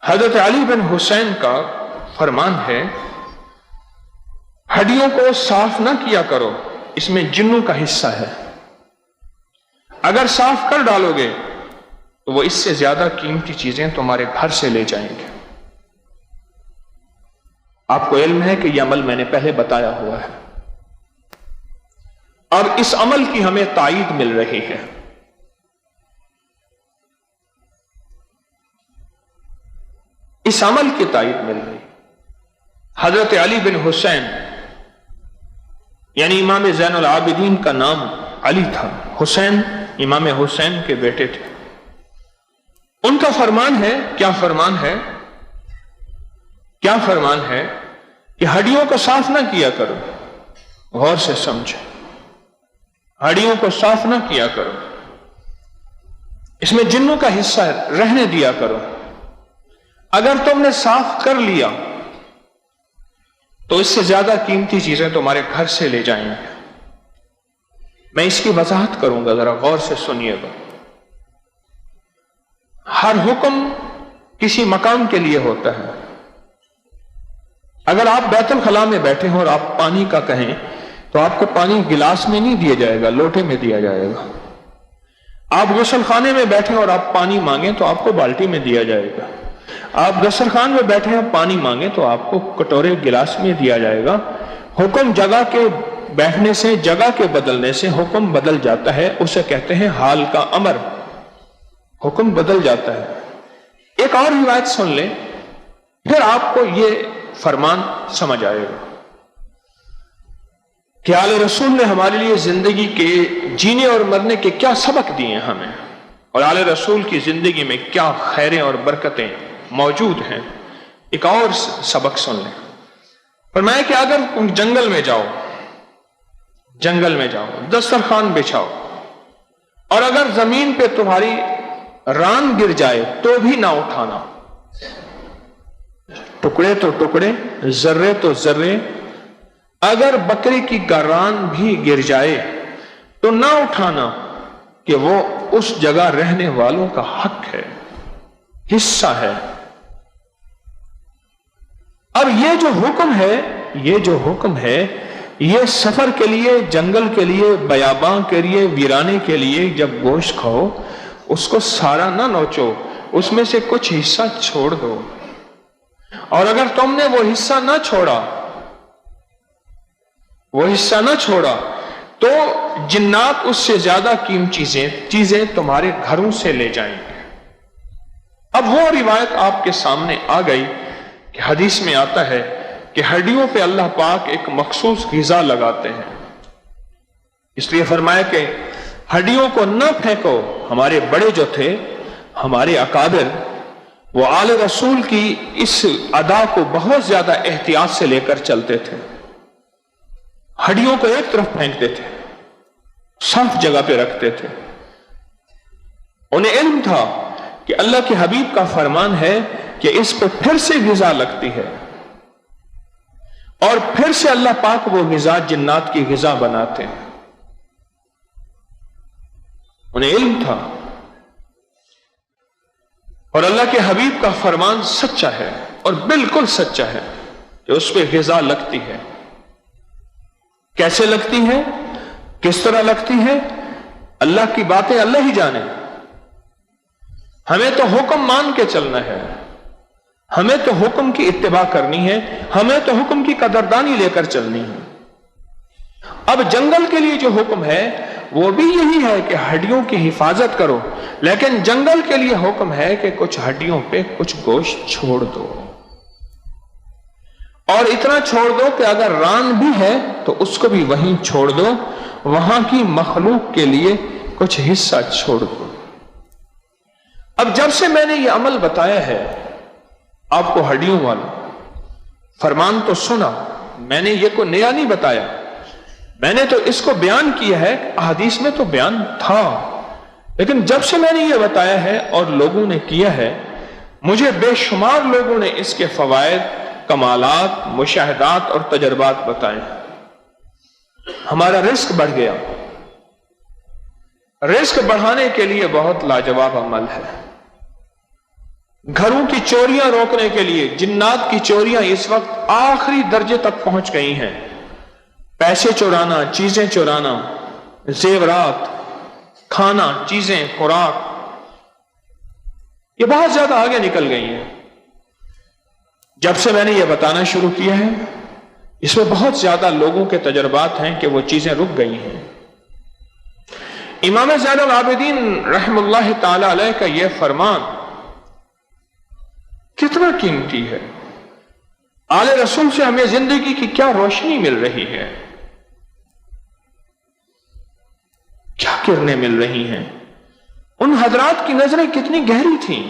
حضرت علی بن حسین کا فرمان ہے ہڈیوں کو صاف نہ کیا کرو، اس میں جنوں کا حصہ ہے، اگر صاف کر ڈالو گے تو وہ اس سے زیادہ قیمتی چیزیں تمہارے گھر سے لے جائیں گے۔ آپ کو علم ہے کہ یہ عمل میں نے پہلے بتایا ہوا ہے اور اس عمل کی ہمیں تائید مل رہی ہے۔ اس عمل کی تائید مل رہی۔ حضرت علی بن حسین یعنی امام زین العابدین کا نام علی تھا، حسین امام حسین کے بیٹے تھے۔ ان کا فرمان ہے، کیا فرمان ہے؟ کیا فرمان ہے کہ ہڈیوں کو صاف نہ کیا کرو۔ غور سے سمجھے، ہڈیوں کو صاف نہ کیا کرو، اس میں جنوں کا حصہ رہنے دیا کرو، اگر تم نے صاف کر لیا تو اس سے زیادہ قیمتی چیزیں تمہارے گھر سے لے جائیں گے۔ میں اس کی وضاحت کروں گا، ذرا غور سے سنیے گا۔ ہر حکم کسی مقام کے لیے ہوتا ہے۔ اگر آپ بیت الخلاء میں بیٹھے ہوں اور آپ پانی کا کہیں تو آپ کو پانی گلاس میں نہیں دیا جائے گا، لوٹے میں دیا جائے گا۔ آپ غسل خانے میں بیٹھے اور آپ پانی مانگیں تو آپ کو بالٹی میں دیا جائے گا۔ آپ دسترخوان میں بیٹھے ہیں پانی مانگیں تو آپ کو کٹورے گلاس میں دیا جائے گا۔ حکم جگہ کے بیٹھنے سے، جگہ کے بدلنے سے حکم بدل جاتا ہے، اسے کہتے ہیں حال کا امر، حکم بدل جاتا ہے۔ ایک اور روایت سن لیں، پھر آپ کو یہ فرمان سمجھ آئے گا کہ آل رسول نے ہمارے لیے زندگی کے جینے اور مرنے کے کیا سبق دیے ہمیں، اور آل رسول کی زندگی میں کیا خیریں اور برکتیں موجود ہیں۔ ایک اور سبق سن لیں۔ فرمایا کہ اگر تم جنگل میں جاؤ، جنگل میں جاؤ، دسترخوان بچھاؤ، اور اگر زمین پہ تمہاری ران گر جائے تو بھی نہ اٹھانا، ٹکڑے تو ٹکڑے، ذرے تو ذرے، اگر بکری کی گران بھی گر جائے تو نہ اٹھانا، کہ وہ اس جگہ رہنے والوں کا حق ہے، حصہ ہے۔ اب یہ جو حکم ہے، یہ جو حکم ہے، یہ سفر کے لیے، جنگل کے لیے، بیاباں کے لیے، ویرانے کے لیے جب گوشت کھاؤ اس کو سارا نہ نوچو، اس میں سے کچھ حصہ چھوڑ دو، اور اگر تم نے وہ حصہ نہ چھوڑا، وہ حصہ نہ چھوڑا تو جنات اس سے زیادہ قیمتی چیزیں تمہارے گھروں سے لے جائیں گے۔ اب وہ روایت آپ کے سامنے آ گئی کہ حدیث میں آتا ہے کہ ہڈیوں پہ اللہ پاک ایک مخصوص غذا لگاتے ہیں، اس لیے فرمایا کہ ہڈیوں کو نہ پھینکو۔ ہمارے بڑے جو تھے، ہمارے اکابر، وہ آل رسول کی اس ادا کو بہت زیادہ احتیاط سے لے کر چلتے تھے۔ ہڈیوں کو ایک طرف پھینکتے تھے، صاف جگہ پہ رکھتے تھے۔ انہیں علم تھا کہ اللہ کے حبیب کا فرمان ہے کہ اس پہ پھر سے غذا لگتی ہے، اور پھر سے اللہ پاک وہ غذا جنات کی غذا بناتے ہیں۔ انہیں علم تھا، اور اللہ کے حبیب کا فرمان سچا ہے اور بالکل سچا ہے کہ اس پہ غذا لگتی ہے۔ کیسے لگتی ہے، کس طرح لگتی ہے، اللہ کی باتیں اللہ ہی جانے۔ ہمیں تو حکم مان کے چلنا ہے، ہمیں تو حکم کی اتباع کرنی ہے، ہمیں تو حکم کی قدردانی لے کر چلنی ہے۔ اب جنگل کے لیے جو حکم ہے وہ بھی یہی ہے کہ ہڈیوں کی حفاظت کرو، لیکن جنگل کے لیے حکم ہے کہ کچھ ہڈیوں پہ کچھ گوشت چھوڑ دو، اور اتنا چھوڑ دو کہ اگر ران بھی ہے تو اس کو بھی وہیں چھوڑ دو، وہاں کی مخلوق کے لیے کچھ حصہ چھوڑ دو۔ اب جب سے میں نے یہ عمل بتایا ہے آپ کو ہڈیوں والا فرمان تو سنا، میں نے یہ کوئی نیا نہیں بتایا، میں نے تو اس کو بیان کیا ہے، احادیث میں تو بیان تھا، لیکن جب سے میں نے یہ بتایا ہے اور لوگوں نے کیا ہے، مجھے بے شمار لوگوں نے اس کے فوائد، کمالات، مشاہدات اور تجربات بتائے۔ ہمارا رزق بڑھ گیا۔ رزق بڑھانے کے لیے بہت لاجواب عمل ہے۔ گھروں کی چوریاں روکنے کے لیے جنات کی چوریاں اس وقت آخری درجے تک پہنچ گئی ہیں. پیسے چورانا، چیزیں چورانا، زیورات، کھانا، چیزیں، خوراک، یہ بہت زیادہ آگے نکل گئی ہیں. جب سے میں نے یہ بتانا شروع کیا ہے اس میں بہت زیادہ لوگوں کے تجربات ہیں کہ وہ چیزیں رک گئی ہیں. امام زین العابدین رحم اللہ تعالی علیہ کا یہ فرمان کتنا قیمتی ہے. آل رسول سے ہمیں زندگی کی کیا روشنی مل رہی ہے، کیا کرنیں مل رہی ہیں. ان حضرات کی نظریں کتنی گہری تھیں.